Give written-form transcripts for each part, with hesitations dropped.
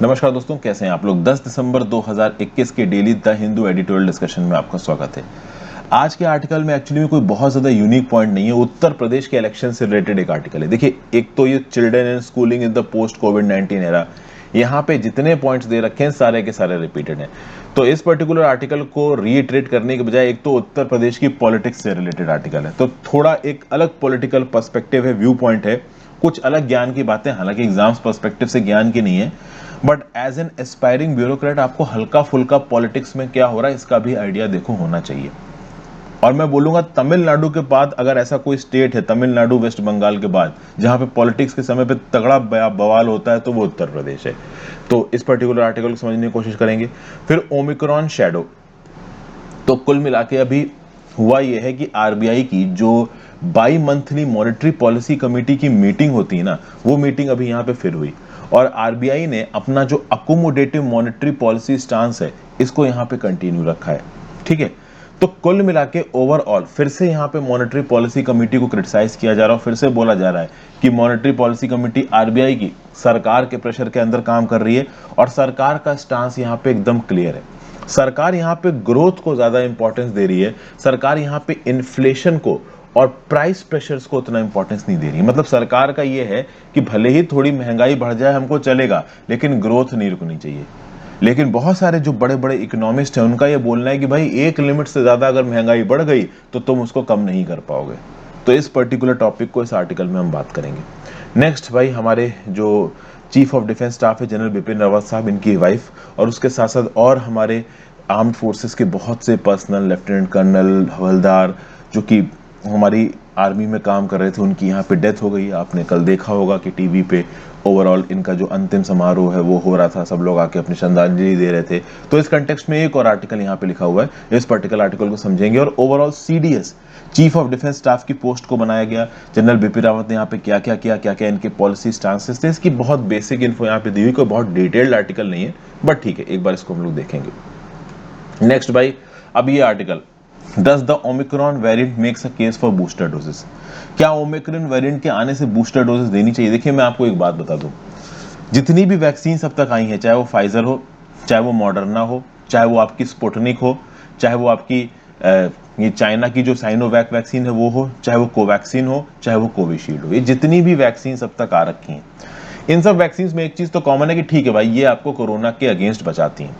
नमस्कार दोस्तों, कैसे हैं आप लोग। 10 दिसंबर 2021 के daily the Hindu editorial discussion में आपका स्वागत है। आज के आर्टिकल में एक्चुअली में कोई बहुत ज्यादा यूनिक पॉइंट नहीं है। उत्तर प्रदेश के इलेक्शन से रिलेटेड एक आर्टिकल है। देखिए, एक तो ये children and schooling in the post covid era, यहाँ पे जितने पॉइंट्स दे रखे हैं सारे के सारे रिपीटेड हैं। तो इस पर्टिकुलर आर्टिकल को रीइटरेट करने के बजाय एक तो उत्तर प्रदेश की पॉलिटिक्स से रिलेटेड आर्टिकल है, तो थोड़ा एक अलग पॉलिटिकल पर्सपेक्टिव है, व्यू पॉइंट है, कुछ अलग ज्ञान की बातें, हालांकि एग्जाम्स पर्सपेक्टिव से ज्ञान की नहीं है, but as an aspiring bureaucrat आपको हल्का फुल्का पॉलिटिक्स में क्या हो रहा है इसका भी आइडिया देखो होना चाहिए। और मैं बोलूंगा तमिलनाडु के बाद अगर ऐसा कोई स्टेट है, तमिलनाडु वेस्ट बंगाल के बाद, जहां पे पॉलिटिक्स के समय पे तगड़ा बवाल होता है, तो वो उत्तर प्रदेश है। तो इस पर्टिकुलर आर्टिकल को समझने की कोशिश करेंगे। फिर ओमिक्रॉन शैडो, तो कुल मिला के अभी हुआ यह है कि आरबीआई की जो by monthly monetary policy committee की मीटिंग होती है ना, वो मीटिंग अभी यहाँ पे फिर हुई और आरबीआई ने अपना जो अकोमोडेटिव मॉनेटरी पॉलिसी स्टांस है इसको यहाँ पे कंटिन्यू रखा है। ठीक है, तो कुल मिला के ओवरऑल फिर से यहाँ पे मॉनेटरी पॉलिसी कमेटी को क्रिटिसाइज किया जा रहा है। फिर से बोला जा रहा है कि मॉनेटरी पॉलिसी कमेटी आरबीआई की सरकार के प्रेशर के अंदर काम कर रही है और सरकार का स्टांस यहाँ पे एकदम क्लियर है। सरकार यहाँ पे ग्रोथ को ज्यादा इंपॉर्टेंस दे रही है। सरकार यहाँ पे इन्फ्लेशन को और प्राइस प्रेशर्स को उतना इंपॉर्टेंस नहीं दे रही। मतलब सरकार का ये है कि भले ही थोड़ी महंगाई बढ़ जाए हमको चलेगा, लेकिन ग्रोथ नहीं रुकनी चाहिए। लेकिन बहुत सारे जो बड़े बड़े इकोनॉमिस्ट हैं उनका ये बोलना है कि भाई एक लिमिट से ज्यादा अगर महंगाई बढ़ गई तो तुम उसको कम नहीं कर पाओगे। तो इस पर्टिकुलर टॉपिक को इस आर्टिकल में हम बात करेंगे। नेक्स्ट भाई, हमारे जो चीफ ऑफ डिफेंस स्टाफ है जनरल बिपिन रावत साहब, इनकी वाइफ, और उसके साथ साथ और हमारे आर्म्ड फोर्सेस के बहुत से पर्सनल, लेफ्टिनेंट कर्नल, हवलदार जो कि हमारी आर्मी में काम कर रहे थे, उनकी यहाँ पे डेथ हो गई। आपने कल देखा होगा कि टीवी पे ओवरऑल इनका जो अंतिम समारोह है वो हो रहा था, सब लोग आके अपनी श्रद्धांजलि दे रहे थे। तो इस कंटेक्स्ट में एक और आर्टिकल यहाँ पे लिखा हुआ है, इस पर्टिकुलर आर्टिकल को समझेंगे। और overall CDS, chief of defence staff की पोस्ट को बनाया गया, जनरल बिपिन रावत ने यहाँ पे क्या क्या किया, क्या क्या इनके पॉलिसी स्टांसेस थे, इसकी बहुत बेसिक इन्फो यहाँ पे दी हुई। कोई बहुत डिटेल्ड आर्टिकल नहीं है, बट ठीक है, एक बार इसको हम लोग देखेंगे। नेक्स्ट भाई, अब ये article, does the Omicron variant makes a case for booster doses, क्या ओमिक्रॉन वेरिएंट के आने से बूस्टर डोजेस देनी चाहिए। देखिए, मैं आपको एक बात बता दूं, जितनी भी वैक्सीन अब तक आई हैं, चाहे वो फाइजर हो, चाहे वो मॉडर्ना हो, चाहे वो आपकी स्पुतनिक हो, चाहे वो आपकी ये चाइना की जो साइनोवैक वैक्सीन है वो हो, चाहे वो कोवैक्सीन हो, चाहे वो कोविशील्ड हो, ये जितनी भी वैक्सीन अब तक आ रखी हैं, इन सब वैक्सीन में एक चीज तो कॉमन है कि ठीक है भाई, ये आपको कोरोना के अगेंस्ट बचाती हैं।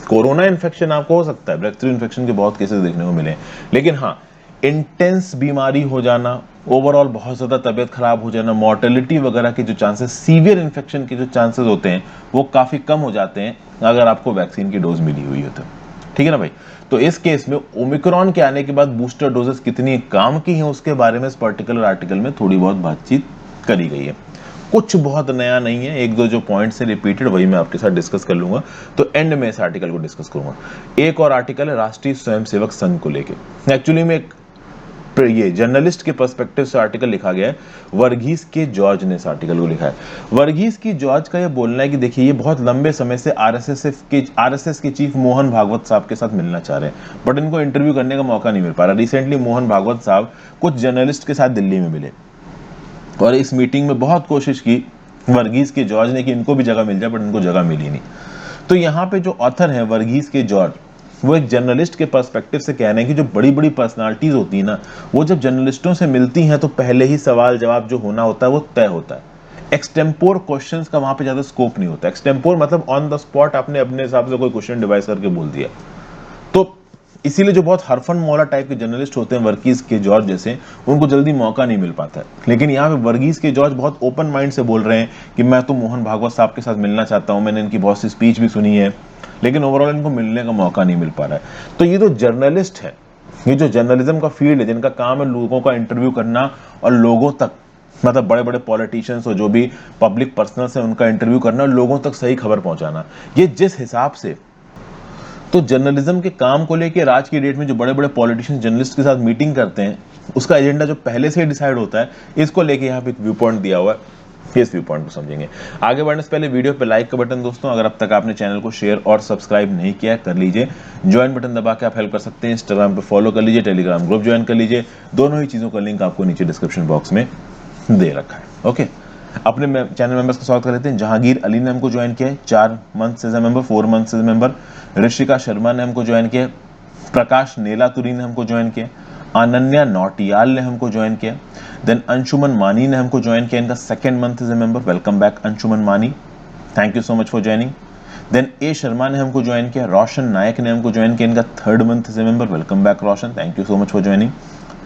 कोरोना इन्फेक्शन आपको हो सकता है, ब्रेक थ्रू इन्फेक्शन के बहुत केसेस देखने को मिले हैं, लेकिन हाँ, इंटेंस बीमारी हो जाना, ओवरऑल बहुत ज्यादा तबियत खराब हो जाना, मॉर्टेलिटी वगैरह के जो चांसेस, सीवियर इन्फेक्शन के जो चांसेस होते हैं वो काफी कम हो जाते हैं अगर आपको वैक्सीन की डोज मिली हुई हो तो। ठीक है ना भाई। तो इस केस में ओमिक्रॉन के आने के बाद बूस्टर डोजेस कितनी काम की हैं उसके बारे में इस पर्टिकुलर आर्टिकल में थोड़ी बहुत बातचीत करी गई है। कुछ बहुत नया नहीं है, एक दो जो पॉइंट्स है रिपीटेड, वही मैं आपके साथ डिस्कस कर लूंगा। तो एंड में इस आर्टिकल को डिस्कस करूंगा। एक और आर्टिकल है राष्ट्रीय स्वयंसेवक संघ को लेके। एक्चुअली में एक ये जर्नलिस्ट के पर्सपेक्टिव से आर्टिकल लिखा गया है। वर्गीस के जॉर्ज ने इस आर्टिकल को लिखा है। वर्गीस की जॉर्ज का ये बोलना है कि देखिए, ये बहुत लंबे समय से आरएसएस के चीफ मोहन भागवत साहब के साथ मिलना चाह रहे हैं, बट इनको इंटरव्यू करने का मौका नहीं मिल पा रहा। रिसेंटली मोहन भागवत साहब कुछ जर्नलिस्ट के साथ दिल्ली में मिले और इस मीटिंग में बहुत कोशिश की वर्गीस के जॉर्ज ने कि इनको भी जगह मिल जाए, बट इनको जगह मिली नहीं। तो यहाँ पे जो ऑथर है वर्गीस के जॉर्ज, वो एक जर्नलिस्ट के पर्सपेक्टिव से कह रहे हैं कि जो बड़ी बड़ी पर्सनालिटीज होती है ना, वो जब जर्नलिस्टों से मिलती हैं तो पहले ही सवाल जवाब जो होना होता है वो तय होता है। एक्सटेम्पोर क्वेश्चंस का वहां पे ज्यादा स्कोप नहीं होता। एक्सटेम्पोर मतलब ऑन द स्पॉट आपने अपने हिसाब से कोई क्वेश्चन डिवाइस करके बोल दिया। तो इसीलिए जो बहुत हरफन मौला टाइप के जर्नलिस्ट होते हैं, वर्गीस के जॉर्ज जैसे, उनको जल्दी मौका नहीं मिल पाता है। लेकिन यहाँ पे वर्गीस के जॉर्ज बहुत ओपन माइंड से बोल रहे हैं कि मैं तो मोहन भागवत साहब के साथ मिलना चाहता हूँ, मैंने इनकी बहुत सी स्पीच भी सुनी है, लेकिन ओवरऑल इनको मिलने का मौका नहीं मिल पा रहा है। तो ये जो जर्नलिस्ट है, ये जो जर्नलिज्म का फील्ड है, जिनका काम है लोगों का इंटरव्यू करना और लोगों तक, मतलब बड़े बड़े पॉलिटिशियंस और जो भी पब्लिक पर्सनल्स हैं उनका इंटरव्यू करना और लोगों तक सही खबर पहुंचाना, ये जिस हिसाब से तो जर्नलिज्म के काम को लेकर आज की डेट में जो बड़े बड़े पॉलिटिशियंस जर्नलिस्ट के साथ मीटिंग करते हैं, उसका एजेंडा जो पहले से ही डिसाइड होता है, इसको लेके यहाँ पे एक व्यू पॉइंट दिया हुआ है। इस व्यू पॉइंट को समझेंगे। आगे बढ़ने से पहले वीडियो पे लाइक का बटन दोस्तों, अगर अब तक आपने चैनल को शेयर और सब्सक्राइब नहीं किया कर लीजिए। ज्वाइन बटन दबा के आप हेल्प कर सकते हैं। इंस्टाग्राम पे फॉलो कर लीजिए, टेलीग्राम ग्रुप ज्वाइन कर लीजिए। दोनों ही चीजों का लिंक आपको नीचे डिस्क्रिप्शन बॉक्स में दे रखा है। ओके, अपने चैनल मेंबर्स का स्वागत कर लेते हैं। जहांगीर अली ने हमको ज्वाइन किया है 4 month as a member, 4 month as a member. Rishika Sharma ने हमको ज्वाइन किया है। प्रकाश नेलातुरी ने हमको ज्वाइन किया। अनन्या नौटियाल ने हमको ज्वाइन किया। देन अंशुमन मानी ने हमको ज्वाइन किया, इनका 2nd month as a member. Welcome back Anshuman Mani, thank you so much for joining. Then A Sharma ने हमको ज्वाइन किया। रोशन नायक ने हमको ज्वाइन किया, इनका 3rd month as a member. Welcome back Roshan, thank you so much for joining.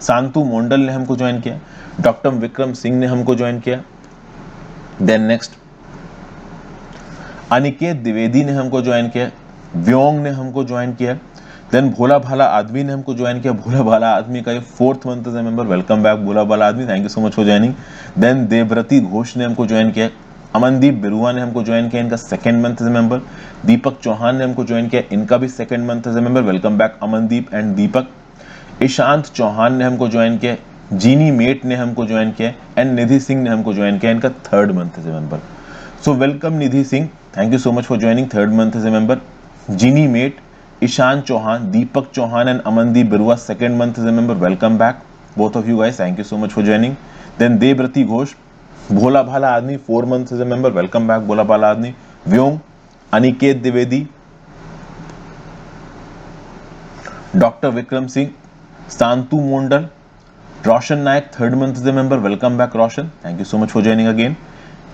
Santu Mondal ने हमको ज्वाइन किया। डॉक्टर विक्रम सिंह ने हमको ज्वाइन किया। देन नेक्स्ट अनिकेत द्विवेदी ने हमको ज्वाइन किया। व्योंग ने हमको ज्वाइन किया। देन भोला भाला आदमी ने हमको ज्वाइन किया। भोला भाला आदमी का ये 4th month as a member. Welcome back भोला भाला आदमी, thank you so much for joining. Then Debabrati Ghosh ने हमको ज्वाइन किया। अमनदीप बिरुआ ने हमको ज्वाइन किया, इनका 2nd month as a member. Deepak Chauhan ने हमको ज्वाइन किया, इनका भी 2nd month as a member. Welcome back Amandeep and Deepak. Ishant Chauhan ने हमको ज्वाइन किया। जीनी मेट ने हमको ज्वाइन किया एंड निधि सिंह ने हमको ज्वाइन किया, इनका 3rd month as a member. So welcome Nidhi Singh, thank you so much for joining 3rd month as a member. जीनी मेट, Ishan Chauhan, Deepak Chauhan and Amandeep Birua 2nd month as a member. Welcome back both of you guys, thank you so much for joining. Then Debabrati Ghosh, भोला भाला आदमी 4 month as a member. Welcome back भोला भाला आदमी। Vyom, Aniket Dwivedi, doctor Vikram Singh, Santu Mondal, Roshan Nayak 3rd month as a member. Welcome back Roshan, thank you so much for joining again.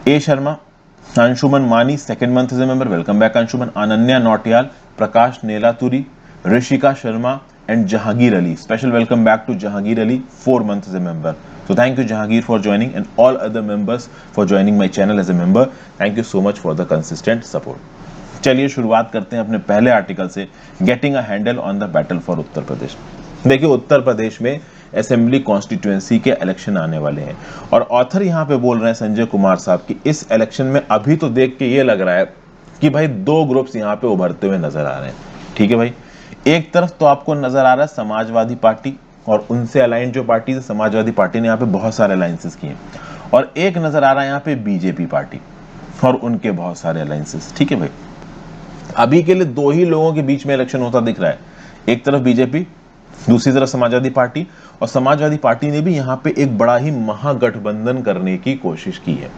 A Sharma, Anshuman Mani 2nd month as a member. Welcome back Anshuman. Ananya Nautiyal, Prakash Nelaturi, Rishika Sharma and Jahangir Ali. Special welcome back to Jahangir Ali, 4 month as a member. So thank you Jahangir for joining and all other members for joining my channel as a member. Thank you so much for the consistent support. चलिए शुरुआत करते हैं अपने पहले article से, getting a handle on the battle for Uttar Pradesh. देखिए उत्तर प्रदेश में assembly constituency के इलेक्शन आने वाले हैं और ऑथर यहाँ पे बोल रहे हैं संजय कुमार साहब कि इस इलेक्शन में अभी तो देख के ये लग रहा है कि भाई 2 ग्रुप्स यहाँ पे उभरते हुए नजर आ रहे हैं। ठीक है भाई, एक तरफ तो आपको नजर आ रहा है समाजवादी पार्टी और उनसे अलाइन जो पार्टी है, समाजवादी पार्टी ने यहाँ पे बहुत सारे अलायंसेस किए, और एक नजर आ रहा है यहाँ पे बीजेपी पार्टी और उनके बहुत सारे अलायंसेस। ठीक है भाई, अभी के लिए 2 ही लोगों के बीच में इलेक्शन होता दिख रहा है, एक तरफ बीजेपी, दूसरी तरफ समाजवादी पार्टी। और समाजवादी पार्टी ने भी यहाँ पे एक बड़ा ही महागठबंधन करने की कोशिश की है।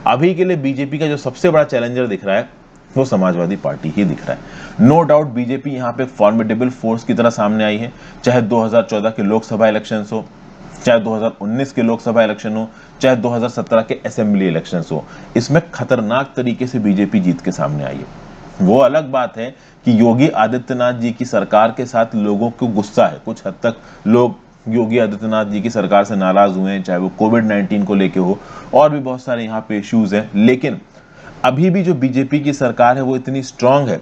अभी के लिए बीजेपी का जो सबसे बड़ा चैलेंजर दिख रहा है वो समाजवादी पार्टी ही दिख रहा है। नो डाउट बीजेपी यहाँ पे फॉर्मिडेबल फोर्स की तरह सामने आई है, चाहे 2014 के लोकसभा इलेक्शंस हो, चाहे 2019 के लोकसभा इलेक्शन हो, चाहे 2017 के असेंबली इलेक्शंस हो, इसमें खतरनाक तरीके से बीजेपी जीत के सामने आई है। वो अलग बात है कि योगी आदित्यनाथ जी की सरकार के साथ लोगों को गुस्सा है, कुछ हद तक लोग योगी आदित्यनाथ जी की सरकार से नाराज हुए हैं, चाहे वो कोविड-19 को लेके हो, और भी बहुत सारे यहाँ पे इश्यूज हैं। लेकिन अभी भी जो बीजेपी की सरकार है वो इतनी स्ट्रांग है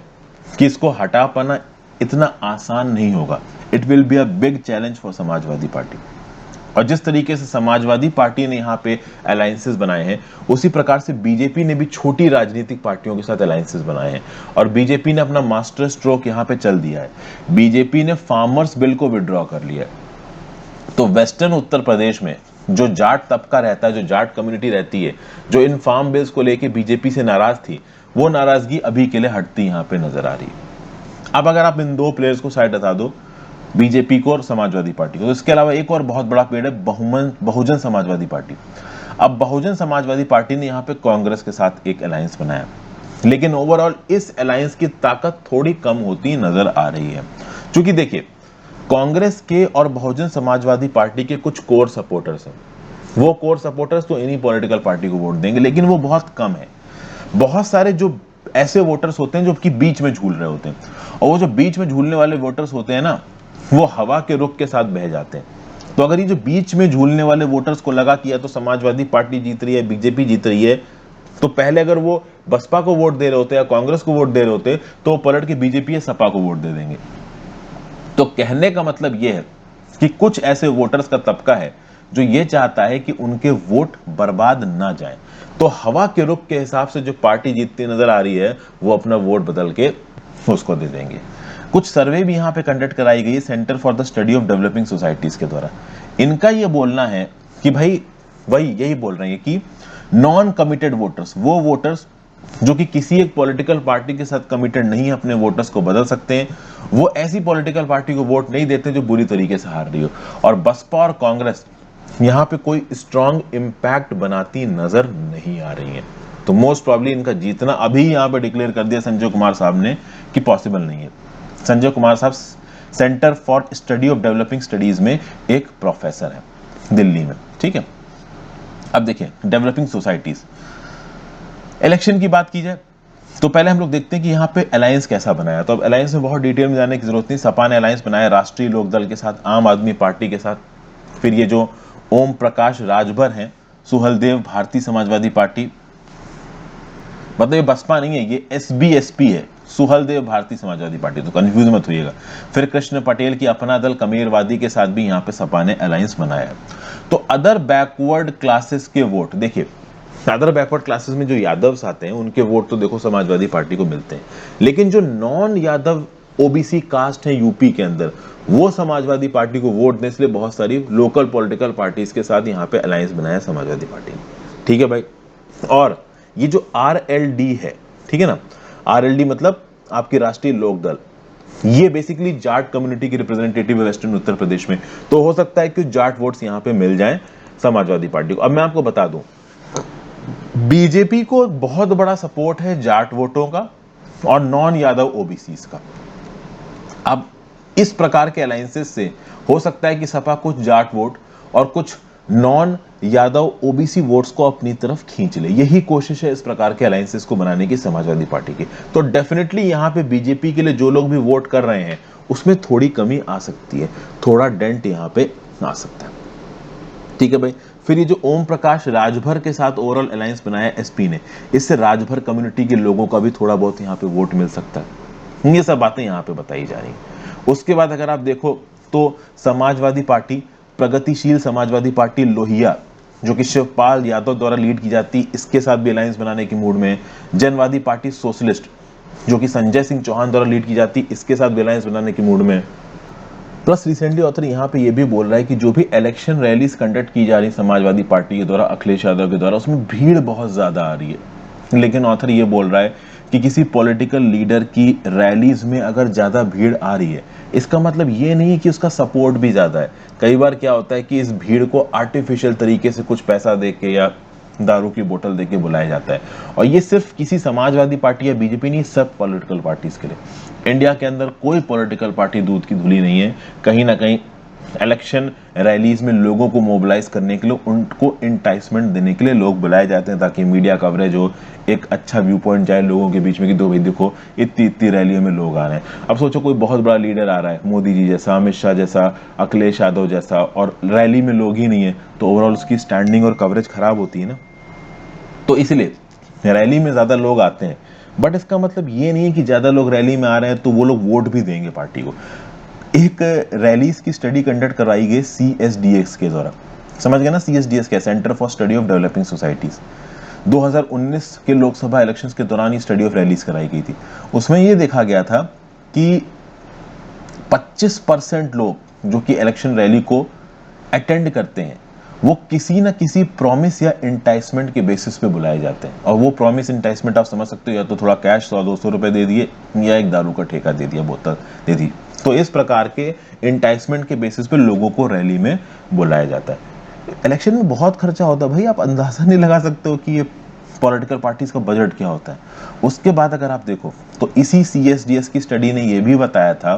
कि इसको हटा पाना इतना आसान नहीं होगा। It will be a big challenge for Samajwadi party. और जिस तरीके से समाजवादी पार्टी ने यहाँ पे अलायंसेस बनाए हैं, उसी प्रकार से बीजेपी ने भी छोटी राजनीतिक पार्टियों के साथ अलायंसेस बनाए हैं और बीजेपी ने अपना मास्टर स्ट्रोक यहाँ पे चल दिया है। बीजेपी ने फार्मर्स बिल को विड्रॉ कर लिया है। तो वेस्टर्न उत्तर प्रदेश में जो जाट तबका रहता है, जो जाट कम्युनिटी रहती है, जो इन फार्म बिल्स को लेके बीजेपी से नाराज थी, वो नाराजगी अभी के लिए हटती यहाँ पे नजर आ रही है। अब अगर आप इन 2 प्लेयर्स को साइड हटा दो, बीजेपी को और समाजवादी पार्टी को, तो इसके अलावा एक और बहुत बड़ा पेड़ है बहुजन समाजवादी पार्टी। अब बहुजन समाजवादी पार्टी ने यहाँ पे कांग्रेस के साथ एक अलायंस बनाया, लेकिन ओवरऑल इस अलायंस की ताकत थोड़ी कम होती नजर आ रही है। क्योंकि देखिए कांग्रेस के और बहुजन समाजवादी पार्टी के कुछ कोर सपोर्टर्स हैं, वो कोर सपोर्टर्स तो इन्हीं पॉलिटिकल पार्टी को वोट देंगे, लेकिन वो बहुत कम है। बहुत सारे जो ऐसे वोटर्स होते हैं जो कि बीच में झूल रहे होते हैं, और वो जो बीच में झूलने वाले वोटर्स होते हैं ना, वो हवा के रुख के साथ बह जाते हैं। तो अगर ये जो बीच में झूलने वाले वोटर्स को लगा कि या तो समाजवादी पार्टी जीत रही है, बीजेपी जीत रही है, तो पहले अगर वो बसपा को वोट दे रहे होते या कांग्रेस को वोट दे रहे होते, तो वो पलट के बीजेपी या सपा को वोट दे देंगे। तो कहने का मतलब यह है कि कुछ ऐसे वोटर्स का तबका है जो ये चाहता है कि उनके वोट बर्बाद ना जाएं। तो हवा के रुख के हिसाब से जो पार्टी जीतती नजर आ रही है, वो अपना वोट बदल के उसको दे देंगे। कुछ सर्वे भी यहाँ पे कंडक्ट कराई गई है centre for the study of developing societies के द्वारा। इनका ये बोलना है कि भाई वही यही बोल रहे हैं कि नॉन कमिटेड वोटर्स, वो वोटर्स जो कि किसी एक पॉलिटिकल पार्टी के साथ कमिटेड नहीं है, अपने वोटर्स को बदल सकते हैं, वो ऐसी पॉलिटिकल पार्टी को वोट नहीं देते जो बुरी तरीके से हार रही हो। और बसपा और कांग्रेस यहाँ पे कोई स्ट्रॉन्ग इम्पैक्ट बनाती नजर नहीं आ रही है। तो मोस्ट प्रॉब्ली इनका जीतना अभी यहाँ पे डिक्लेयर कर दिया संजय कुमार साहब ने कि पॉसिबल नहीं है। संजय कुमार साहब centre for study of developing studies में एक प्रोफेसर है दिल्ली में, ठीक है। अब देखिए डेवलपिंग सोसाइटीज, इलेक्शन की बात की जाए तो पहले हम लोग देखते हैं कि यहाँ पे अलायंस कैसा बनाया। तो अब अलायंस में बहुत डिटेल में जाने की जरूरत नहीं। सपा ने अलायंस बनाया राष्ट्रीय लोकदल के साथ, आम आदमी पार्टी के साथ, फिर ये जो ओम प्रकाश राजभर हैं, सुहलदेव भारतीय समाजवादी पार्टी, मतलब ये बसपा नहीं है, ये SBSP है, सुहलदेव भारतीय समाजवादी पार्टी, तो कंफ्यूज मत होइएगा। फिर कृष्ण पटेल की अपना दल कमेरवादी के साथ भी यहाँ पे सपा ने अलायंस बनाया है। तो अदर बैकवर्ड क्लासेस के वोट, देखिए अदर बैकवर्ड क्लासेस में जो यादव्स आते हैं उनके वोट तो देखो समाजवादी पार्टी को मिलते हैं, लेकिन जो नॉन यादव OBC कास्ट है यूपी के अंदर, वो समाजवादी पार्टी को वोट दें, इसलिए बहुत सारी लोकल पॉलिटिकल पार्टीज के साथ यहाँ पे अलायंस बनाया समाजवादी पार्टी ने, ठीक है भाई। और ये जो RLD है, ठीक है ना, RLD मतलब आपकी राष्ट्रीय लोकदल, ये बेसिकली जाट कम्युनिटी की रिप्रेजेंटेटिव है वेस्टर्न उत्तर प्रदेश में, तो हो सकता है कि जाट वोट्स यहाँ पे मिल जाएं समाजवादी पार्टी को। अब मैं आपको बता दूं, बीजेपी को बहुत बड़ा सपोर्ट है जाट वोटों का और नॉन यादव OBCs का। अब इस प्रकार के अलायंसेस से हो सकता है कि सपा कुछ जाट वोट और कुछ नॉन यादव OBC वोट्स को अपनी तरफ खींच ले। यही कोशिश है इस प्रकार के अलायंसेस को बनाने की समाजवादी पार्टी की। तो डेफिनेटली यहां पे बीजेपी के लिए जो लोग भी वोट कर रहे हैं उसमें थोड़ी कमी आ सकती है, थोड़ा डेंट यहां पे आ सकता है, ठीक है भाई। फिर ये जो ओम प्रकाश राजभर के साथ ओवरऑल अलायंस बनाया SP ने, इससे राजभर कम्युनिटी के लोगों का भी थोड़ा बहुत यहाँ पे वोट मिल सकता है। ये सब बातें यहाँ पे बताई जा रही हैं। उसके बाद अगर आप देखो तो समाजवादी पार्टी, प्रगतिशील समाजवादी पार्टी लोहिया, जो कि शिवपाल यादव द्वारा लीड की जाती, इसके साथ भी अलायंस बनाने की मूड में। जनवादी पार्टी सोशलिस्ट, जो कि संजय सिंह चौहान द्वारा लीड की जाती, इसके साथ भी अलायंस बनाने की मूड में। प्लस रिसेंटली ऑथर यहाँ पे ये भी बोल रहा है कि जो भी इलेक्शन रैलीज कंडक्ट की जा रही समाजवादी पार्टी के द्वारा, अखिलेश यादव के द्वारा, उसमें भीड़ बहुत ज्यादा आ रही है। लेकिन ऑथर ये बोल रहा है कि किसी पॉलिटिकल लीडर की रैलीज में अगर ज्यादा भीड़ आ रही है, इसका मतलब ये नहीं है कि उसका सपोर्ट भी ज्यादा है। कई बार क्या होता है कि इस भीड़ को आर्टिफिशियल तरीके से कुछ पैसा दे के या दारू की बोतल देके बुलाया जाता है। और ये सिर्फ किसी समाजवादी पार्टी या बीजेपी नहीं, सब पॉलिटिकल पार्टीज के लिए। इंडिया के अंदर कोई पॉलिटिकल पार्टी दूध की धुली नहीं है। कहीं ना कहीं इलेक्शन रैलीज में लोगों को मोबिलाइज करने के लिए, उनको इंटाइसमेंट देने के लिए लोग बुलाए जाते हैं, ताकि मीडिया कवरेज हो, एक अच्छा व्यू पॉइंट जाए लोगों के बीच में कि दो भाई देखो इतनी इतनी रैलियों में लोग आ रहे हैं। अब सोचो कोई बहुत बड़ा लीडर आ रहा है, मोदी जी जैसा, अमित शाह जैसा, अखिलेश यादव जैसा, और रैली में लोग ही नहीं है, तो ओवरऑल उसकी स्टैंडिंग और कवरेज खराब होती है ना। तो इसलिए रैली में ज्यादा लोग आते हैं, बट इसका मतलब ये नहीं है कि ज्यादा लोग रैली में आ रहे हैं तो वो लोग वोट भी देंगे पार्टी को। एक रैलीज की स्टडी कंडक्ट कराई गई CSDS के द्वारा, समझ गए ना CSDS क्या, centre for study of developing societies. 2019 के लोकसभा इलेक्शंस के दौरान ये स्टडी ऑफ रैलीज कराई गई थी। उसमें ये देखा गया था कि 25% लोग जो कि इलेक्शन रैली को अटेंड करते हैं, वो किसी ना किसी प्रॉमिस या इंटाइसमेंट के बेसिस पे बुलाए जाते हैं। और वो प्रॉमिस इंटाइसमेंट आप समझ सकते हो, या तो थोड़ा कैश 100-200 रुपए दे दिए, या एक दारू का ठेका दे दिया, बोतल दे दी। तो इस प्रकार के इंटाइसमेंट के बेसिस पे लोगों को रैली में बुलाया जाता है। इलेक्शन में बहुत खर्चा होता है भाई, आप अंदाजा नहीं लगा सकते हो कि ये पॉलिटिकल पार्टीज का बजट क्या होता है। उसके बाद अगर आप देखो तो इसी CSDS की स्टडी ने यह भी बताया था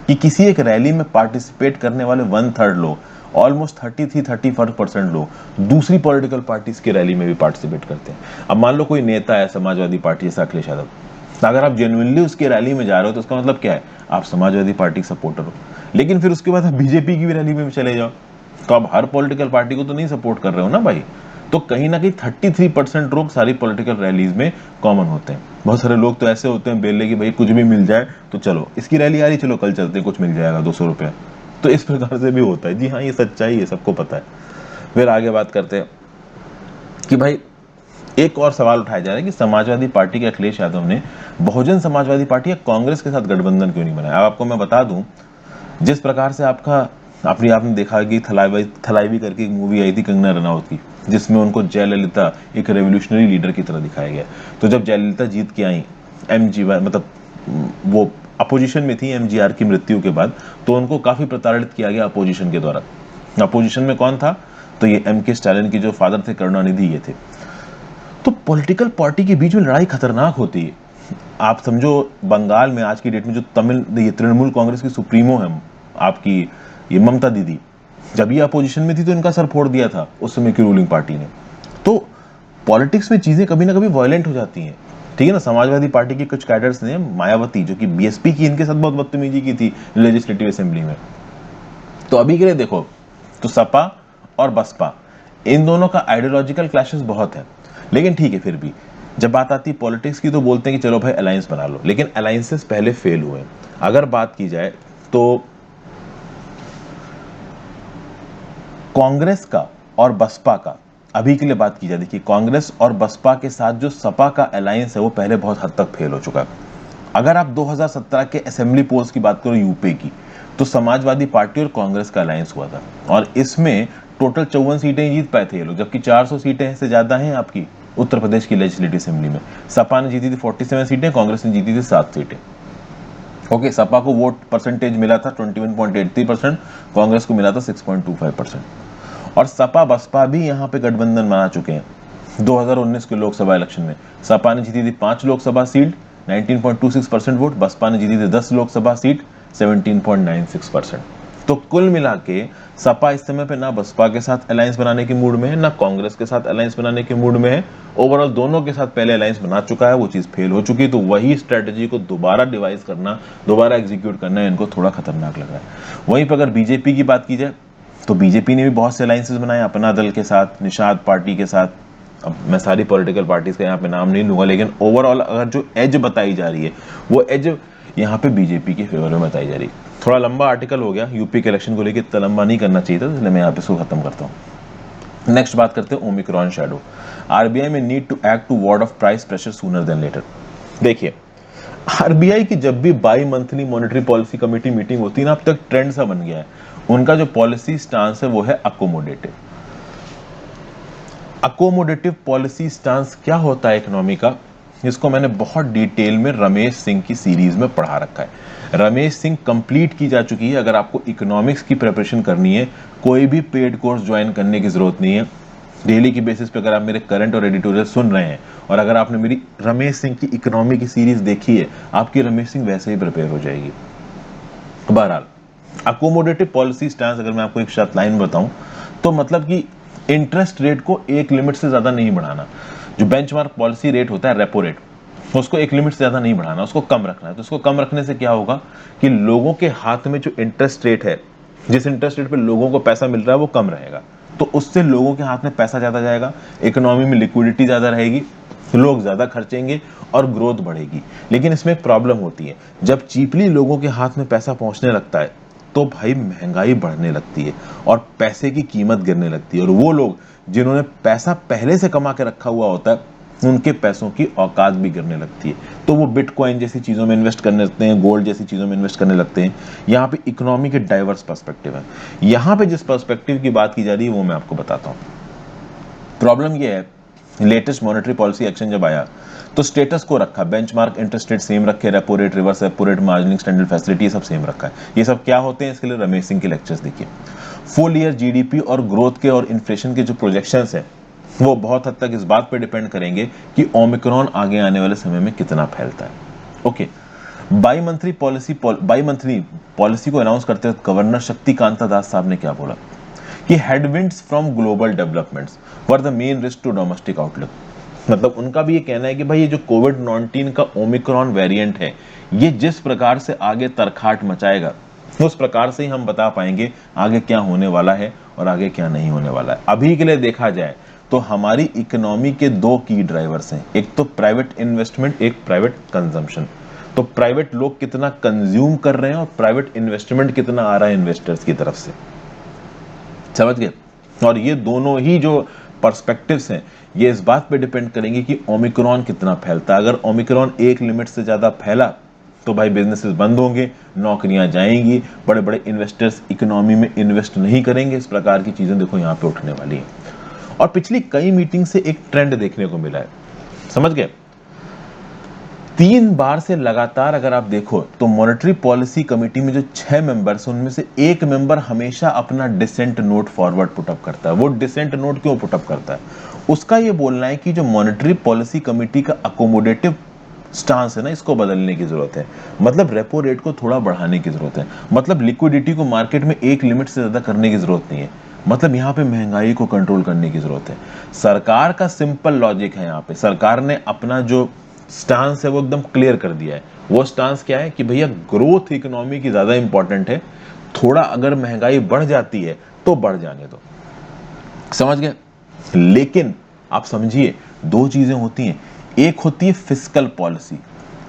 कि किसी एक रैली में पार्टिसिपेट करने वाले 1/3 लोग, ऑलमोस्ट 33-34% लोग दूसरी पॉलिटिकल पार्टीज की रैली में भी पार्टिसिपेट करते हैं। अब मान लो कोई नेता है समाजवादी पार्टी जैसा अखिलेश यादव, तो अगर आप जेन्युइनली उसकी रैली में जा रहे हो तो उसका मतलब क्या है, आप समाजवादी पार्टी सपोर्टर हो। लेकिन फिर उसके बाद आप बीजेपी की भी रैली में चले जाओ, तो आप हर पॉलिटिकल पार्टी को तो नहीं सपोर्ट कर रहे हो ना भाई। तो कहीं ना कहीं 33% लोग सारी पॉलिटिकल रैलीज में कॉमन होते हैं। बहुत सारे लोग तो ऐसे होते हैं बेले कि भाई कुछ भी मिल जाए तो चलो, इसकी रैली आ रही, चलो कल चलते हैं, कुछ मिल जाएगा 200 रुपया। तो इस प्रकार से भी होता है। जी हाँ, ये सच्चाई है, सबको पता है। फिर आगे बात करते हैं कि भाई एक और सवाल उठाया जा रहा है कि समाजवादी पार्टी के अखिलेश यादव ने बहुजन समाजवादी पार्टी या कांग्रेस के साथ गठबंधन क्यों नहीं बनाया। अब आपको मैं बता दूं, जिस प्रकार से आपने देखा कि थलाईवी करके एक मूवी आई थी कंगना रनौत की, जिसमें उनको जयललिता एक रेवोल्यूशनरी लीडर की तरह दिखाया गया। तो जब जयललिता जीत के आई, मतलब वो अपोजिशन में थी MGR की मृत्यु के बाद, तो उनको काफी प्रताड़ित किया गया अपोजिशन के द्वारा। अपोजिशन में कौन था, तो ये M.K. स्टालिन के जो फादर थे करुणानिधि ये थे। तो पॉलिटिकल पार्टी के बीच में लड़ाई खतरनाक होती है। आप समझो बंगाल में आज की डेट में जो ये तृणमूल कांग्रेस की सुप्रीमो है आपकी ये ममता दीदी, जब ये अपोजिशन में थी तो इनका सर फोड़ दिया था उस समय की रूलिंग पार्टी ने। तो पॉलिटिक्स में चीजें कभी ना कभी वायलेंट हो जाती हैं, ठीक है ना। समाजवादी पार्टी के कुछ कैडर्स ने, मायावती जो कि बीएसपी की, इनके साथ बहुत बदतमीजी की थी लेजिस्लेटिव असेंबली में। तो अभी के लिए देखो तो सपा और बसपा इन दोनों का आइडियोलॉजिकल क्लैशेस बहुत है, लेकिन ठीक है फिर भी जब बात आती है पॉलिटिक्स की तो बोलते हैं कि चलो भाई अलायंस बना लो, लेकिन अलायंसेस पहले फेल हुए। अगर बात की जाए तो कांग्रेस का और बसपा का, अभी के लिए बात की जाए, देखिए कांग्रेस और बसपा के साथ जो सपा का अलायंस है वो पहले बहुत हद तक फेल हो चुका है। अगर आप 2017 के असेंबली पोल्स की बात करो यूपी की, तो समाजवादी पार्टी और कांग्रेस का अलायंस हुआ था और इसमें टोटल 54 सीटें जीत पाए थे ये लोग, जबकि 400 सीटें से ज्यादा हैं आपकी उत्तर प्रदेश की लेजिस्लेटिव असेंबली में। सपा ने जीती थी 47 सीटें, कांग्रेस ने जीती थी 7 सीटें। ओके, सपा को वोट परसेंटेज मिला था 21.83%, कांग्रेस को मिला था 6.25%। और सपा बसपा भी यहाँ पे गठबंधन बना चुके हैं। 2019 के लोकसभा इलेक्शन में सपा ने जीती थी 5 लोकसभा सीट 19.26% वोट, बसपा ने जीती थी 10 लोकसभा सीट 17.96%। तो कुल मिला के सपा इस समय पे ना बसपा के साथ अलायंस बनाने के मूड में है, ना कांग्रेस के साथ अलायंस बनाने के मूड में है। ओवरऑल दोनों के साथ पहले अलायंस बना चुका है, वो चीज फेल हो चुकी है। तो वही स्ट्रेटेजी को दोबारा डिवाइस करना, दोबारा एग्जीक्यूट करना इनको थोड़ा खतरनाक लग रहा है। वहीं पर अगर बीजेपी की बात की जाए तो बीजेपी ने भी बहुत से अलायंसेस बनाए, अपना दल के साथ, निषाद पार्टी के साथ। अब मैं सारी पॉलिटिकल पार्टीज का यहाँ पे नाम नहीं लूंगा, लेकिन ओवरऑल अगर जो एज बताई जा रही है वो एज यहाँ पे बीजेपी के फेवर में बताई जा रही है। थोड़ा लंबा आर्टिकल हो गया यूपी के इलेक्शन को लेकर, इतना लंबा नहीं करना चाहिए था, इसलिए मैं यहाँ पे इसको खत्म करता हूँ। नेक्स्ट बात करते हैं ओमिक्रॉन शैडो। आरबीआई में need to act to ward off price pressure sooner than later. देखिए आरबीआई की जब भी bimonthly monetary policy committee meeting होती है ना, अब तक ट्रेंड सा बन गया है। उनका जो पॉलिसी स्टांस है वो है अकोमोडेटिव। अकोमोडेटिव पॉलिसी स्टांस क्या होता है इकोनॉमी का, इसको मैंने बहुत डिटेल में रमेश सिंह की सीरीज में पढ़ा रखा है। रमेश सिंह कंप्लीट की जा चुकी है। अगर आपको इकोनॉमिक्स की प्रिपरेशन करनी है, कोई भी पेड कोर्स ज्वाइन करने की जरूरत नहीं है। डेली की बेसिस पे अगर आप मेरे करंट और एडिटोरियल सुन रहे हैं और अगर आपने मेरी रमेश सिंह की इकोनॉमी की सीरीज देखी है, आपकी रमेश सिंह वैसे ही प्रिपेयर हो जाएगी। बहरहाल अकोमोडेटिव पॉलिसी स्टांस अगर मैं आपको एक शॉर्ट लाइन बताऊं तो मतलब कि इंटरेस्ट रेट को एक लिमिट से ज्यादा नहीं बढ़ाना। जो बेंचमार्क पॉलिसी रेट होता है रेपो रेट, उसको एक लिमिट से ज्यादा नहीं बढ़ाना, उसको कम रखना है। तो उसको कम रखने से क्या होगा कि लोगों के हाथ में जो इंटरेस्ट रेट है, जिस इंटरेस्ट रेट पे लोगों को पैसा मिल रहा है वो कम रहेगा, तो उससे लोगों के हाथ में पैसा ज्यादा जाएगा, इकोनॉमी में लिक्विडिटी ज्यादा रहेगी, लोग ज्यादा खर्चेंगे और ग्रोथ बढ़ेगी। लेकिन इसमें एक प्रॉब्लम होती है, जब चीपली लोगों के हाथ में पैसा पहुंचने लगता है तो भाई महंगाई बढ़ने लगती है और पैसे की कीमत गिरने लगती है, और वो लोग जिन्होंने पैसा पहले से कमा के रखा हुआ होता है उनके पैसों की औकात भी गिरने लगती है। तो वो बिटकॉइन जैसी चीजों में इन्वेस्ट करने लगते हैं, गोल्ड जैसी चीजों में इन्वेस्ट करने लगते हैं। यहाँ पे इकोनॉमी के डाइवर्स पर्सपेक्टिव है। यहाँ पे जिस पर्सपेक्टिव की बात की जा रही है वो मैं आपको बताता हूँ। प्रॉब्लम ये है, लेटेस्ट मॉनेटरी पॉलिसी एक्शन जब आया तो स्टेटस को रखा, बेंचमार्क इंटरेस्ट रेट सेम रखे, repo rate, reverse repo rate, margining standard facility, ये सब सेम रखा है। ये सब क्या होते हैं, इसके लिए रमेश सिंह के लेक्चर्स देखिए। फुल ईयर जीडीपी और ग्रोथ के और इन्फ्लेशन के जो प्रोजेक्शंस हैं वो बहुत हद तक इस बात पे डिपेंड करेंगे कि ओमिक्रॉन आगे आने वाले समय में कितना फैलता है। ओके, बाई मंथली पॉलिसी को अनाउंस करते वक्त गवर्नर शक्तिकांता दास साहब ने क्या बोला कि headwinds from global developments were the main risk to domestic outlook. मतलब उनका भी ये कहना है कि भाई ये जो कोविड-19 का ओमिक्रॉन वेरिएंट है, ये जिस प्रकार से आगे तरखाट मचाएगा उस प्रकार से ही हम बता पाएंगे आगे क्या होने वाला है और आगे क्या नहीं होने वाला है। अभी के लिए देखा जाए तो हमारी इकोनॉमी के दो की ड्राइवर्स हैं, एक तो प्राइवेट इन्वेस्टमेंट, एक प्राइवेट कंजम्पशन। तो प्राइवेट लोग कितना कंज्यूम कर रहे हैं और प्राइवेट इन्वेस्टमेंट कितना आ रहा है इन्वेस्टर्स की तरफ से, समझ गए। और ये दोनों ही जो पर्सपेक्टिव्स हैं ये इस बात पे डिपेंड करेंगे कि ओमिक्रॉन कितना फैलता है। अगर ओमिक्रॉन एक लिमिट से ज्यादा फैला तो भाई बिजनेसेस बंद होंगे, नौकरियां जाएंगी, बड़े बड़े इन्वेस्टर्स इकोनॉमी में इन्वेस्ट नहीं करेंगे। इस प्रकार की चीजें देखो यहाँ पे उठने वाली हैं। और पिछली कई मीटिंग से एक ट्रेंड देखने को मिला है, समझ गए। 3 बार से लगातार अगर आप देखो तो मॉनेटरी पॉलिसी कमेटी में जो 6 मेंबर्स हैं उनमें से एक मेंबर हमेशा अपना डिसेंट नोट फॉरवर्ड पुटअप करता है। वो डिसेंट नोट क्यों पुटअप करता है? उसका ये बोलना है कि जो मॉनेटरी पॉलिसी कमेटी का अकोमोडेटिव स्टांस है ना, इसको बदलने की जरूरत है। मतलब रेपो रेट को थोड़ा बढ़ाने की जरूरत है। मतलब लिक्विडिटी को मार्केट में एक लिमिट से ज्यादा करने की जरूरत नहीं है। मतलब यहाँ पे महंगाई को कंट्रोल करने की जरूरत है। सरकार का सिंपल लॉजिक है, यहाँ पे सरकार ने अपना जो स्टांस है वो एकदम क्लियर कर दिया है। वो स्टांस क्या है कि भैया ग्रोथ इकोनॉमी की ज्यादा इंपॉर्टेंट है, थोड़ा अगर महंगाई बढ़ जाती है तो बढ़ जाने दो। समझ गए? लेकिन आप समझिए, दो चीजें होती हैं। एक होती है फिस्कल पॉलिसी,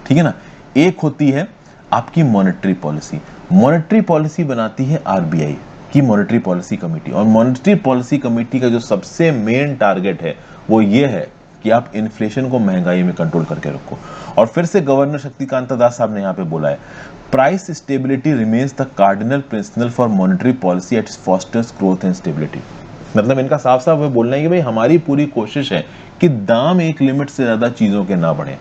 ठीक है ना, एक होती है आपकी मॉनेटरी पॉलिसी। मॉनेटरी पॉलिसी बनाती है आरबीआई की मॉनेटरी पॉलिसी कमेटी, और मॉनेटरी पॉलिसी कमेटी का जो सबसे मेन टारगेट है वो ये है कि आप इन्फ्लेशन को, महंगाई में कंट्रोल करके रखो। और फिर से गवर्नर शक्तिकांत दास साहब ने यहाँ पे बोला है, price stability remains the cardinal principle for monetary policy at fosters growth and stability. मतलब इनका साफ साफ बोलना है कि भाई हमारी पूरी कोशिश है कि दाम एक लिमिट से ज्यादा चीजों के ना बढ़े।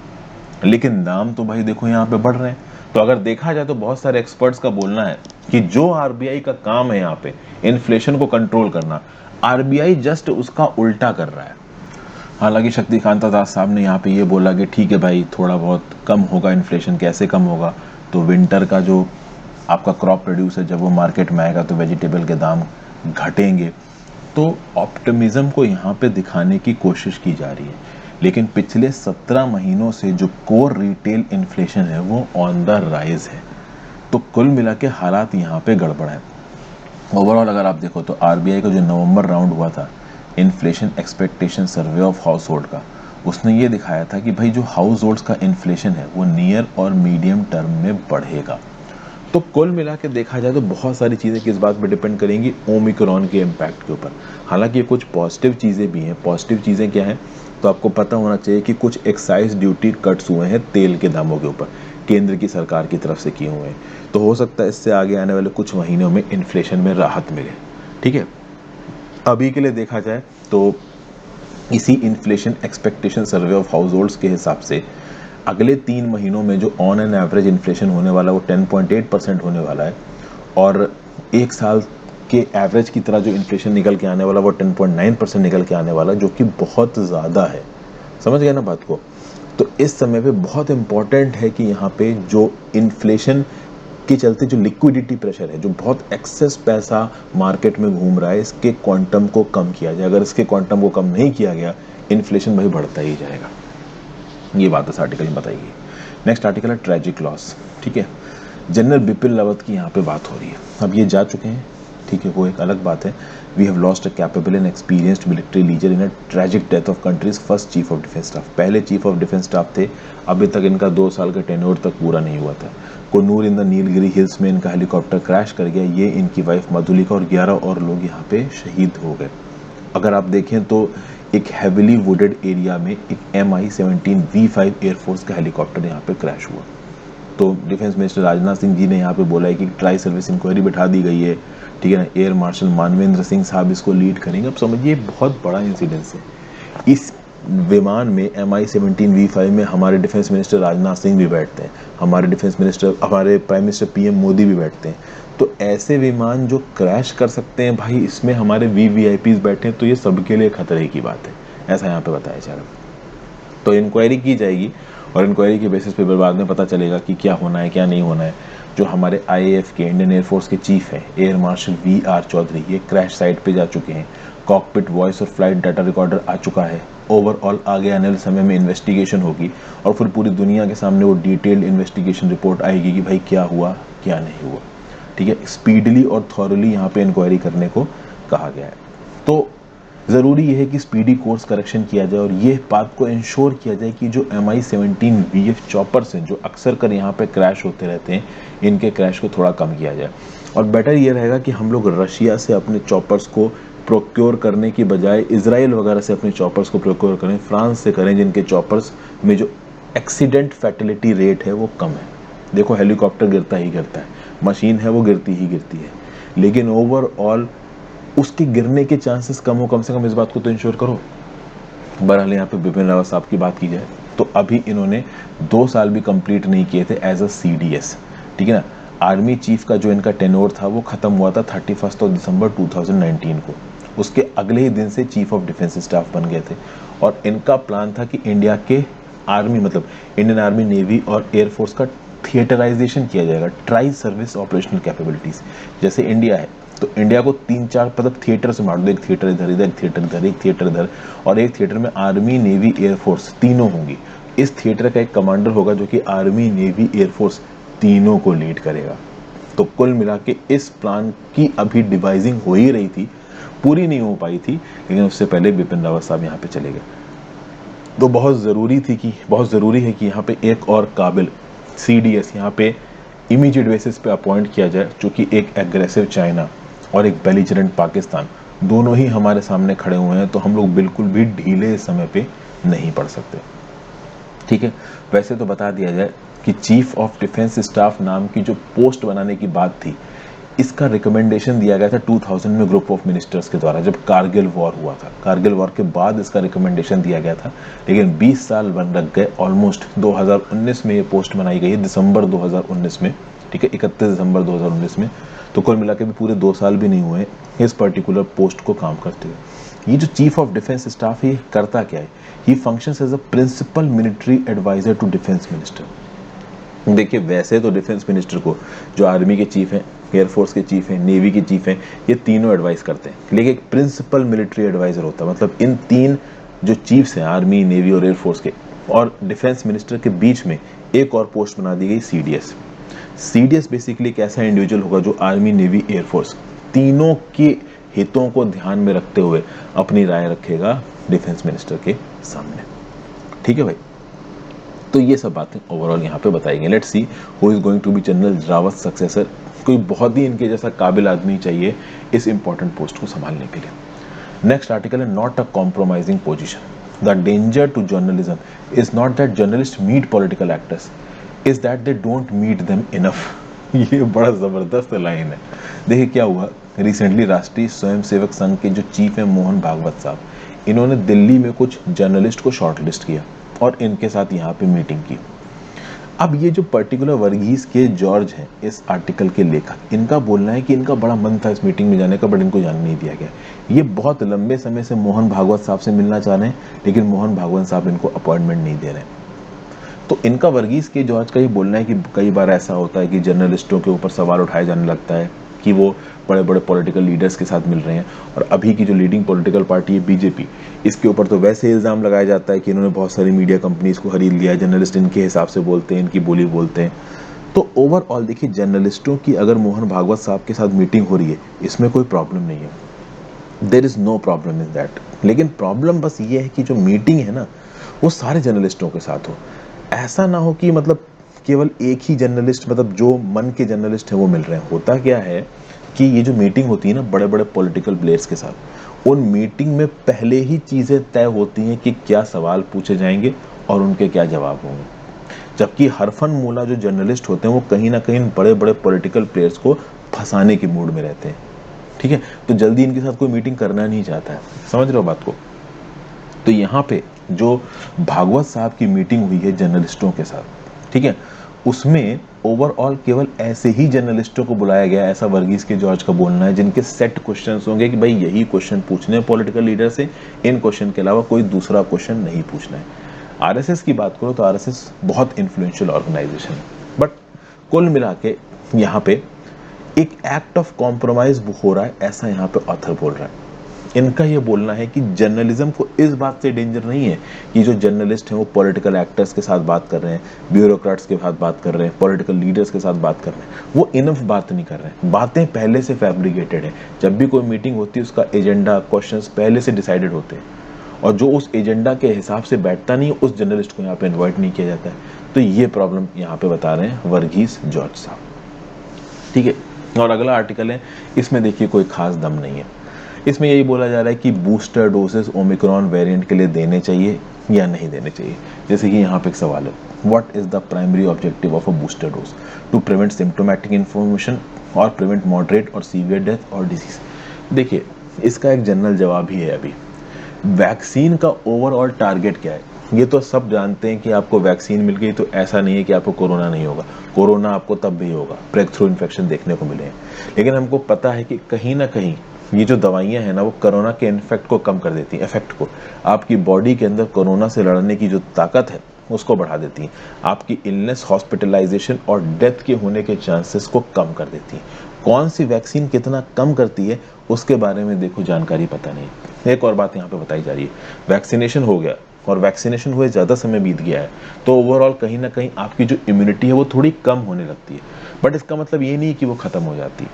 लेकिन दाम तो भाई देखो यहाँ पे बढ़ रहे हैं। तो अगर देखा जाए तो बहुत सारे एक्सपर्ट्स का बोलना है कि जो आरबीआई का काम है यहाँ पे इन्फ्लेशन को कंट्रोल करना, आरबीआई जस्ट उसका उल्टा कर रहा है। हालांकि शक्तिकांत दास साहब ने यहाँ पे ये बोला कि ठीक है भाई, थोड़ा बहुत कम होगा इन्फ्लेशन। कैसे कम होगा? तो विंटर का जो आपका क्रॉप प्रोड्यूस है जब वो मार्केट में आएगा तो वेजिटेबल के दाम घटेंगे। तो ऑप्टिमिज्म को यहाँ पे दिखाने की कोशिश की जा रही है। लेकिन पिछले 17 महीनों से जो कोर रिटेल इन्फ्लेशन है वो ऑन द राइज है। तो कुल मिला के हालात यहाँ पे गड़बड़ है। ओवरऑल अगर आप देखो तो आरबीआई का जो नवंबर राउंड हुआ था inflation expectation survey of house hold का, उसने ये दिखाया था कि भाई जो हाउस होल्ड्स का इन्फ्लेशन है वो नियर और मीडियम टर्म में बढ़ेगा। तो कुल मिला के देखा जाए तो बहुत सारी चीज़ें किस बात पे डिपेंड करेंगी? ओमिक्रॉन के इम्पैक्ट के ऊपर। हालांकि कुछ पॉजिटिव चीज़ें भी हैं। पॉजिटिव चीज़ें क्या हैं? तो आपको पता होना चाहिए कि कुछ एक्साइज ड्यूटी कट्स हुए हैं तेल के दामों के ऊपर, केंद्र की सरकार की तरफ से किए हुए हैं। तो हो सकता है इससे आगे आने वाले कुछ महीनों में इन्फ्लेशन में राहत मिले। ठीक है, अभी के लिए देखा जाए तो इसी inflation expectation survey of house holds के हिसाब से अगले 3 महीनों में जो ऑन एन एवरेज इन्फ्लेशन होने वाला है वो 10.8% होने वाला है। और एक साल के एवरेज की तरह जो इन्फ्लेशन निकल के आने वाला वो 10.9% निकल के आने वाला, जो कि बहुत ज़्यादा है। समझ गए ना बात को? तो इस समय पे बहुत इंपॉर्टेंट है कि यहाँ पे जो इन्फ्लेशन के चलते जो लिक्विडिटी प्रेशर है, जो बहुत एक्सेस पैसा मार्केट में घूम रहा है, इसके क्वांटम को कम किया जाए। अगर इसके क्वांटम को कम नहीं किया गया, इन्फ्लेशन भाई बढ़ता ही जाएगा। ये बात इस आर्टिकल में बताई गई। नेक्स्ट आर्टिकल है ट्रेजिक लॉस। ठीक है, जनरल बिपिन रावत की यहाँ पे बात हो रही है। अब ये जा चुके हैं, ठीक है, वो एक अलग बात है। We have lost a capable and experienced military leader in a tragic death of country's first chief of defence staff. पहले चीफ ऑफ डिफेंस स्टाफ थे, अभी तक इनका 2 साल का टेन्योर तक पूरा नहीं हुआ था। Konur in the Nilgiri hills में इनका हेलीकॉप्टर क्रैश कर गया। ये इनकी वाइफ मधुलिका और 11 और लोग यहाँ पे शहीद हो गए। अगर आप देखें तो एक हेविली वुडेड एरिया में एक MI-17 V5 एयरफोर्स का हेलीकॉप्टर यहाँ पे क्रैश हुआ। तो डिफेंस मिनिस्टर राजनाथ सिंह जी ने यहाँ पे बोला है कि ट्राई सर्विस इंक्वायरी बिठा दी गई है। ठीक है ना, एयर मार्शल मानवेंद्र सिंह साहब इसको लीड करेंगे। अब समझिए बहुत बड़ा इंसिडेंस है। इस विमान में MI-17 V5 में हमारे डिफेंस मिनिस्टर राजनाथ सिंह भी बैठते हैं, हमारे डिफेंस मिनिस्टर, हमारे प्राइम मिनिस्टर PM मोदी भी बैठते हैं। तो ऐसे विमान जो क्रैश कर सकते हैं भाई, इसमें हमारे VVIPs बैठे हैं, तो ये सबके लिए खतरे की बात है, ऐसा यहाँ पे बताया जा रहा है। तो इंक्वायरी की जाएगी और इंक्वायरी के बेसिस पे बाद में पता चलेगा कि क्या होना है क्या नहीं होना है। जो हमारे IAF के, इंडियन एयरफोर्स के चीफ हैं एयर मार्शल VR चौधरी, ये क्रैश साइट पे जा चुके हैं। कॉकपिट वॉइस और फ्लाइट डाटा रिकॉर्डर आ चुका है। ओवरऑल आगे आने वाले समय में इन्वेस्टिगेशन होगी और फिर पूरी दुनिया के सामने वो डिटेल्ड इन्वेस्टिगेशन रिपोर्ट आएगी कि भाई क्या हुआ क्या नहीं हुआ। ठीक है, स्पीडली और थॉरली यहाँ पे इंक्वायरी करने को कहा गया है। तो ज़रूरी यह है कि स्पीडी कोर्स करेक्शन किया जाए और ये बात को इंश्योर किया जाए कि जो MI-17 VF चॉपर्स हैं, जो अक्सर कर यहाँ पे क्रैश होते रहते हैं, इनके क्रैश को थोड़ा कम किया जाए। और बेटर ये रहेगा कि हम लोग रशिया से अपने चॉपर्स को प्रोक्योर करने की बजाय इजराइल वगैरह से अपने चॉपर्स को प्रोक्योर करें, फ्रांस से करें, जिनके चॉपर्स में जो एक्सीडेंट फैटिलिटी रेट है वो कम है। देखो हेलीकॉप्टर गिरता ही गिरता है, मशीन है वो गिरती ही गिरती है, लेकिन ओवरऑल उसके गिरने के चांसेस कम हो, कम से कम इस बात को तो इंश्योर करो। बहरहाल यहाँ पे बिपिन रावत साहब की बात की जाए तो अभी इन्होंने 2 साल भी कंप्लीट नहीं किए थे एज अ CDS, ठीक है ना। आर्मी चीफ का जो इनका टेन्योर था वो खत्म हुआ था 31 दिसंबर 2019 को। उसके अगले ही दिन से चीफ ऑफ डिफेंस स्टाफ बन गए थे और इनका प्लान था कि इंडिया के आर्मी मतलब इंडियन आर्मी, नेवी और एयरफोर्स का थिएटराइजेशन किया जाएगा, ट्राई सर्विस ऑपरेशनल कैपेबिलिटीज। जैसे इंडिया है तो इंडिया को 3-4 मतलब थिएटर से बांट दो, एक थिएटर इधर, इधर एक थिएटर इधर, एक थिएटर इधर, और एक थिएटर में आर्मी, नेवी, एयरफोर्स तीनों होंगी। इस थिएटर का एक कमांडर होगा जो कि आर्मी, नेवी, एयरफोर्स तीनों को लीड करेगा। तो कुल मिला के इस प्लान की अभी डिवाइजिंग हो ही रही थी, पूरी नहीं हो पाई थी, लेकिन उससे पहले बिपिन रावत साहब यहाँ पे चले गए। तो बहुत ज़रूरी है कि यहाँ पे एक और काबिल CDS यहाँ पे इमीडिएट बेसिस पे अपॉइंट किया जाए, जो कि एक एग्रेसिव चाइना और एक बेलिजरेंट पाकिस्तान दोनों ही हमारे सामने खड़े हुए हैं, तो हम लोग बिल्कुल भी ढीले समय पे नहीं पड़ सकते, ठीक है। वैसे तो बता दिया जाए कि चीफ ऑफ डिफेंस स्टाफ नाम की जो पोस्ट बनाने की बात थी, इसका रिकमेंडेशन दिया गया था 2000 में ग्रुप ऑफ मिनिस्टर्स के द्वारा, जब कारगिल वॉर हुआ था। कारगिल वॉर के बाद इसका रिकमेंडेशन दिया गया था, लेकिन 20 साल बन लग गए। ऑलमोस्ट 2019 में ये पोस्ट बनाई गई है, दिसंबर 2019 में, ठीक है, 31 दिसंबर 2019 में। तो कुल मिला के भी पूरे 2 साल भी नहीं हुए इस पर्टिकुलर पोस्ट को काम करते हुए। ये जो चीफ ऑफ डिफेंस स्टाफ है, करता क्या है? He functions as a principal military adviser to defence minister. देखिए, वैसे तो डिफेंस मिनिस्टर को जो आर्मी के चीफ हैं, एयरफोर्स के चीफ हैं, नेवी के चीफ हैं, ये तीनों एडवाइस करते हैं, लेकिन एक प्रिंसिपल मिलिट्री एडवाइजर होता है। मतलब इन तीन जो चीफ्स हैं, आर्मी, नेवी और एयरफोर्स के, और डिफेंस मिनिस्टर के बीच में एक और पोस्ट बना दी गई, CDS। CDS बेसिकली एक ऐसा इंडिविजुअल होगा जो आर्मी, नेवी, एयरफोर्स तीनों के हितों को ध्यान में रखते हुए अपनी राय रखेगा डिफेंस मिनिस्टर के सामने, ठीक है भाई। तो ये सब बातें ओवरऑल यहाँ पे बताई गई। Let's see who is going to be general Rawat successor. कोई बहुत ही इनके जैसा काबिल आदमी चाहिए इस इंपॉर्टेंट पोस्ट को संभालने के लिए। नेक्स्ट आर्टिकल है, not a compromising position. The danger to journalism is not that journalist meet political actors, is that they don't meet them enough. ये बड़ा जबरदस्त लाइन है। देखिए क्या हुआ, रिसेंटली राष्ट्रीय स्वयंसेवक संघ के जो चीफ है मोहन भागवत साहब, इन्होंने दिल्ली में कुछ जर्नलिस्ट को शॉर्टलिस्ट किया और इनके साथ यहाँ पे मीटिंग की। अब ये जो पर्टिकुलर वर्गीज के जॉर्ज हैं, इस आर्टिकल के लेखक, इनका बोलना है कि इनका बड़ा मन था इस मीटिंग में जाने का, बट इनको जाने नहीं दिया गया। ये बहुत लंबे समय से मोहन भागवत साहब से मिलना चाह रहे हैं, लेकिन मोहन भागवत साहब इनको अपॉइंटमेंट नहीं दे रहे हैं। तो इनका वर्गीज के जॉर्ज का ये बोलना है कि कई बार ऐसा होता है कि जर्नलिस्टों के ऊपर सवाल उठाया जाने लगता है कि वो बड़े बड़े पॉलिटिकल लीडर्स के साथ मिल रहे हैं, और अभी की जो लीडिंग पॉलिटिकल पार्टी है BJP, इसके ऊपर तो वैसे इल्ज़ाम लगाया जाता है कि इन्होंने बहुत सारी मीडिया कंपनीज को खरीद लिया है, जर्नलिस्ट इनके हिसाब से बोलते हैं, इनकी बोली बोलते हैं। तो ओवरऑल देखिए, जर्नलिस्टों की अगर मोहन भागवत साहब के साथ मीटिंग हो रही है, इसमें कोई प्रॉब्लम नहीं है, there is no problem in that. लेकिन प्रॉब्लम बस ये है कि जो मीटिंग है ना, वो सारे जर्नलिस्टों के साथ हो। ऐसा ना हो कि मतलब केवल एक ही जर्नलिस्ट, मतलब जो मन के जर्नलिस्ट हैं वो मिल रहे हैं। होता क्या है कि ये जो मीटिंग होती है ना बड़े बड़े पॉलिटिकल प्लेयर्स के साथ, उन मीटिंग में पहले ही चीज़ें तय होती हैं कि क्या सवाल पूछे जाएंगे और उनके क्या जवाब होंगे। जबकि हरफन मूला जो जर्नलिस्ट होते हैं वो कहीं ना कहीं बड़े बड़े पॉलिटिकल प्लेयर्स को फंसाने के मूड में रहते हैं, ठीक है। तो जल्दी इनके साथ कोई मीटिंग करना नहीं चाहता है, समझ रहे हो बात को। तो यहाँ पे जो भागवत साहब की मीटिंग हुई है जर्नलिस्टों के साथ, ठीक है, उसमें ओवरऑल केवल ऐसे ही जर्नलिस्टों को बुलाया गया, ऐसा वर्गीज के जॉर्ज का बोलना है, जिनके सेट क्वेश्चंस होंगे कि भाई यही क्वेश्चन पूछने हैं पॉलिटिकल लीडर से, इन क्वेश्चन के अलावा कोई दूसरा क्वेश्चन नहीं पूछना है। RSS की बात करो तो RSS बहुत इन्फ्लुएंशियल ऑर्गेनाइजेशन है, बट कुल मिला के यहाँ पे एक एक्ट ऑफ कॉम्प्रोमाइज हो रहा है, ऐसा यहाँ पे ऑथर बोल रहा है। इनका ये बोलना है कि जर्नलिज्म को इस बात से डेंजर नहीं है कि जो जर्नलिस्ट हैं वो पॉलिटिकल एक्टर्स के साथ बात कर रहे हैं, ब्यूरोक्रेट्स के साथ बात कर रहे हैं, पॉलिटिकल लीडर्स के साथ बात कर रहे हैं, वो इनफ बात नहीं कर रहे हैं। बातें पहले से फैब्रिकेटेड है। जब भी कोई मीटिंग होती है उसका एजेंडा, क्वेश्चंस पहले से डिसाइडेड होते हैं, और जो उस एजेंडा के हिसाब से बैठता नहीं, उस जर्नलिस्ट को यहाँ पे इन्वाइट नहीं किया जाता है। तो ये प्रॉब्लम यहाँ पे बता रहे हैं वर्गीज जॉर्ज साहब, ठीक है। और अगला आर्टिकल है, इसमें देखिए कोई खास दम नहीं है। इसमें यही बोला जा रहा है कि बूस्टर डोजेस ओमिक्रॉन वेरिएंट के लिए देने चाहिए या नहीं देने चाहिए। जैसे कि यहाँ पे एक सवाल है, what is the primary objective of a booster dose? To prevent symptomatic information और प्रिवेंट मॉडरेट और सीवियर डेथ और डिजीज। देखिए, इसका एक जनरल जवाब ही है। अभी वैक्सीन का ओवरऑल टारगेट क्या है? ये तो सब जानते हैं कि आपको वैक्सीन मिल गई तो ऐसा नहीं है कि आपको कोरोना नहीं होगा, कोरोना आपको तब भी होगा, ब्रेक थ्रू इन्फेक्शन देखने को मिले हैं। लेकिन हमको पता है कि कहीं ना कहीं ये जो दवाइयां हैं ना वो कोरोना के इन्फेक्ट को कम कर देती हैं, इफेक्ट को। आपकी बॉडी के अंदर कोरोना से लड़ने की जो ताकत है उसको बढ़ा देती हैं, आपकी इलनेस, हॉस्पिटलाइजेशन और डेथ के होने के चांसेस को कम कर देती हैं। कौन सी वैक्सीन कितना कम करती है उसके बारे में देखो जानकारी पता नहीं। एक और बात यहाँ पे बताई जा रही है, वैक्सीनेशन हो गया और वैक्सीनेशन हुए ज़्यादा समय बीत गया है तो ओवरऑल कहीं ना कहीं आपकी जो इम्यूनिटी है वो थोड़ी कम होने लगती है, बट इसका मतलब ये नहीं कि वो खत्म हो जाती है।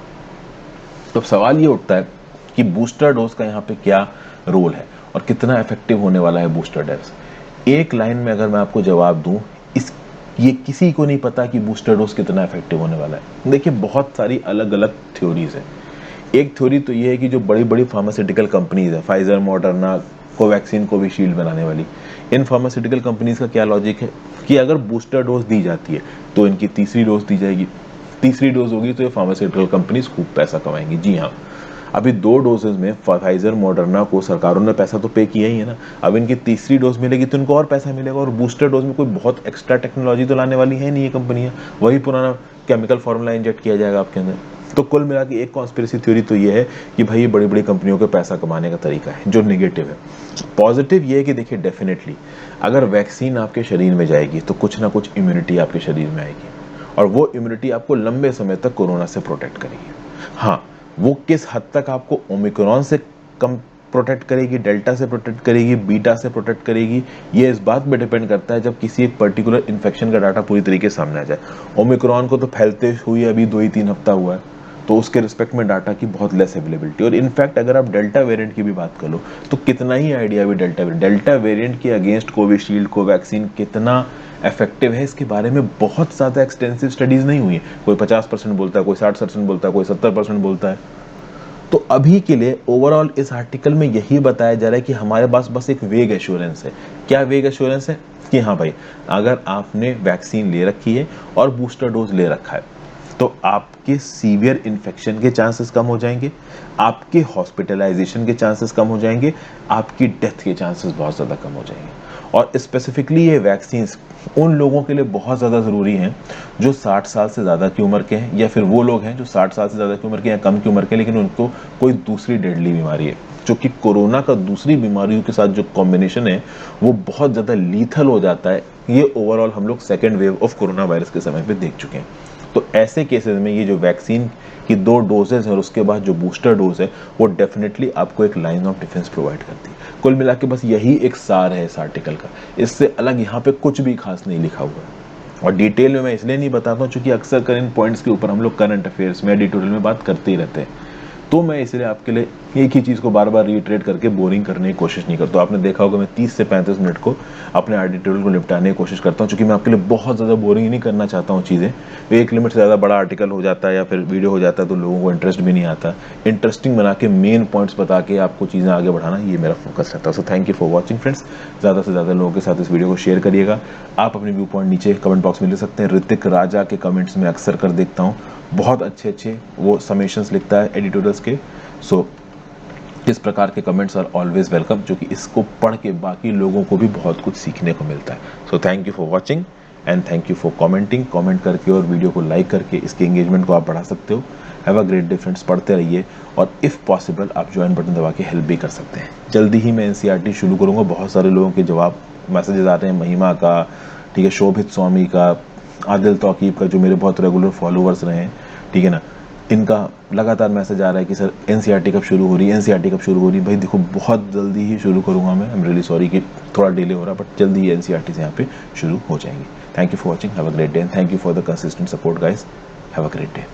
तो सवाल ये उठता है कि बूस्टर डोज का यहाँ पे क्या रोल है और कितना इफेक्टिव होने वाला है बूस्टर डोज। एक लाइन में अगर मैं आपको जवाब दूं, इस ये किसी को नहीं पता कि बूस्टर डोज कितना इफेक्टिव होने वाला है। देखिए बहुत सारी अलग अलग थ्योरीज है। एक थ्योरी तो ये है कि जो बड़ी बड़ी फार्मास्यूटिकल कंपनीज है, फाइजर, मॉडर्ना, कोवैक्सीन, कोविशील्ड बनाने वाली, इन फार्मास्यूटिकल कंपनीज का क्या लॉजिक है कि अगर बूस्टर डोज दी जाती है तो इनकी तीसरी डोज दी जाएगी, तीसरी डोज होगी तो ये फार्मास्यूटिकल कंपनीज खूब पैसा कमाएंगी। जी हाँ, अभी 2 डोजेज में फाइजर, मॉडर्ना को सरकारों ने पैसा तो पे किया ही है ना, अब इनकी तीसरी डोज मिलेगी तो इनको और पैसा मिलेगा। और बूस्टर डोज में कोई बहुत एक्स्ट्रा टेक्नोलॉजी तो लाने वाली है नहीं ये कंपनियां, वही पुराना केमिकल फॉर्मूला इंजेक्ट किया जाएगा आपके अंदर। तो कुल मिला के एक कॉन्स्पिरेसी थ्योरी तो ये है कि भाई ये बड़ी बड़ी कंपनियों के पैसा कमाने का तरीका है, जो नेगेटिव है। पॉजिटिव ये है कि देखिए डेफिनेटली अगर वैक्सीन आपके शरीर में जाएगी तो कुछ ना कुछ इम्यूनिटी आपके शरीर में आएगी और वो इम्यूनिटी आपको लंबे समय तक कोरोना से प्रोटेक्ट करेगी। हाँ, वो किस हद तक आपको ओमिक्रॉन से कम प्रोटेक्ट करेगी, डेल्टा से प्रोटेक्ट करेगी, बीटा से प्रोटेक्ट करेगी, ये इस बात पे डिपेंड करता है जब किसी एक पर्टिकुलर इन्फेक्शन का डाटा पूरी तरीके से सामने आ जाए। ओमिक्रॉन को तो फैलते हुए अभी 2 ही 3 हफ्ता हुआ है, तो उसके रिस्पेक्ट में डाटा की बहुत लेस अवेलेबिलिटी। और इनफैक्ट अगर आप डेल्टा वेरिएंट की भी बात कर लो तो कितना ही आइडिया भी डेल्टा वेरिएंट के अगेंस्ट कोविशील्ड, कोवैक्सीन कितना इफेक्टिव है इसके बारे में बहुत ज्यादा एक्सटेंसिव स्टडीज नहीं हुई है। कोई 50% बोलता है, कोई 60% बोलता है, कोई 70% बोलता है। तो अभी के लिए ओवरऑल इस आर्टिकल में यही बताया जा रहा है कि हमारे पास बस एक वेग एश्योरेंस है। क्या वेग एश्योरेंस है कि हाँ भाई, अगर आपने वैक्सीन ले रखी है और बूस्टर डोज ले रखा है तो आपके सीवियर इन्फेक्शन के चांसेस कम हो जाएंगे, आपके हॉस्पिटलाइजेशन के चांसेस कम हो जाएंगे, आपकी डेथ के चांसेस बहुत ज़्यादा कम हो जाएंगे। और स्पेसिफिकली ये वैक्सीन उन लोगों के लिए बहुत ज़्यादा ज़रूरी हैं जो 60 साल से ज़्यादा की उम्र के हैं, या फिर वो लोग हैं जो 60 साल से ज़्यादा की उम्र के या कम की उम्र के, लेकिन उनको कोई दूसरी डेडली बीमारी है, जो कि कोरोना का दूसरी बीमारियों के साथ जो कॉम्बिनेशन है वो बहुत ज़्यादा लीथल हो जाता है। ये ओवरऑल हम लोग second wave of corona virus के समय पे देख चुके हैं। तो ऐसे केसेस में ये जो वैक्सीन की 2 डोजेज है और उसके बाद जो बूस्टर डोज है वो डेफिनेटली आपको एक लाइन ऑफ डिफेंस प्रोवाइड करती है। कुल मिला के बस यही एक सार है इस आर्टिकल का, इससे अलग यहाँ पे कुछ भी खास नहीं लिखा हुआ है। और डिटेल में मैं इसलिए नहीं बताता हूँ क्योंकि अक्सर कर इन पॉइंट्स के ऊपर हम लोग करंट अफेयर्स में एडिटोरियल में बात करते ही रहते हैं, तो मैं इसलिए आपके लिए एक ही चीज़ को बार बार रिट्रेट करके बोरिंग करने की कोशिश नहीं करता। आपने देखा होगा मैं 30 से 35 मिनट को अपने एडिटोरियल को निपटाने की कोशिश करता हूँ, क्योंकि मैं आपके लिए बहुत ज़्यादा बोरिंग नहीं करना चाहता हूँ चीज़ें। एक लिमिट से ज़्यादा बड़ा आर्टिकल हो जाता है या फिर वीडियो हो जाता है तो लोगों को इंटरेस्ट भी नहीं आता। इंटरेस्टिंग बना के मेन पॉइंट्स बता के आपको चीज़ें आगे बढ़ाना, ये मेरा फोकस रहता है। So thank you for watching friends. ज़्यादा से ज़्यादा लोगों के साथ इस वीडियो को शेयर करिएगा। आप अपने व्यू पॉइंट नीचे कमेंट बॉक्स में लिख सकते हैं। ऋतिक राजा के कमेंट्स में अक्सर कर देखता हूँ, बहुत अच्छे अच्छे वो समेशंस लिखता है एडिटोरियल्स के। सो इस प्रकार के कमेंट्स आर ऑलवेज वेलकम, जो कि इसको पढ़ के बाकी लोगों को भी बहुत कुछ सीखने को मिलता है। So thank you for watching and thank you for commenting. Comment करके और वीडियो को लाइक करके इसके एंगेजमेंट को आप बढ़ा सकते हो। Have a great day friends, पढ़ते रहिए और इफ़ पॉसिबल आप ज्वाइन बटन दबा के हेल्प भी कर सकते हैं। जल्दी ही मैं एनसीईआरटी शुरू करूँगा। बहुत सारे लोगों के जवाब मैसेजेस आते हैं, महिमा का, ठीक है, शोभित स्वामी का, आदिल तौकीब का, जो मेरे बहुत रेगुलर फॉलोअर्स रहे हैं, ठीक है ना, इनका लगातार मैसेज आ रहा है कि सर एनसीईआरटी कब शुरू हो रही है, एनसीईआरटी कब शुरू हो रही है। भाई देखो, बहुत जल्दी ही शुरू करूंगा मैं। आई एम रियली सॉरी कि थोड़ा डिले हो रहा है, बट जल्दी ही एनसीईआरटी से यहाँ पे शुरू हो जाएंगे। Thank you for watching, have a great day and thank you for the consistent support guys. Have a great day.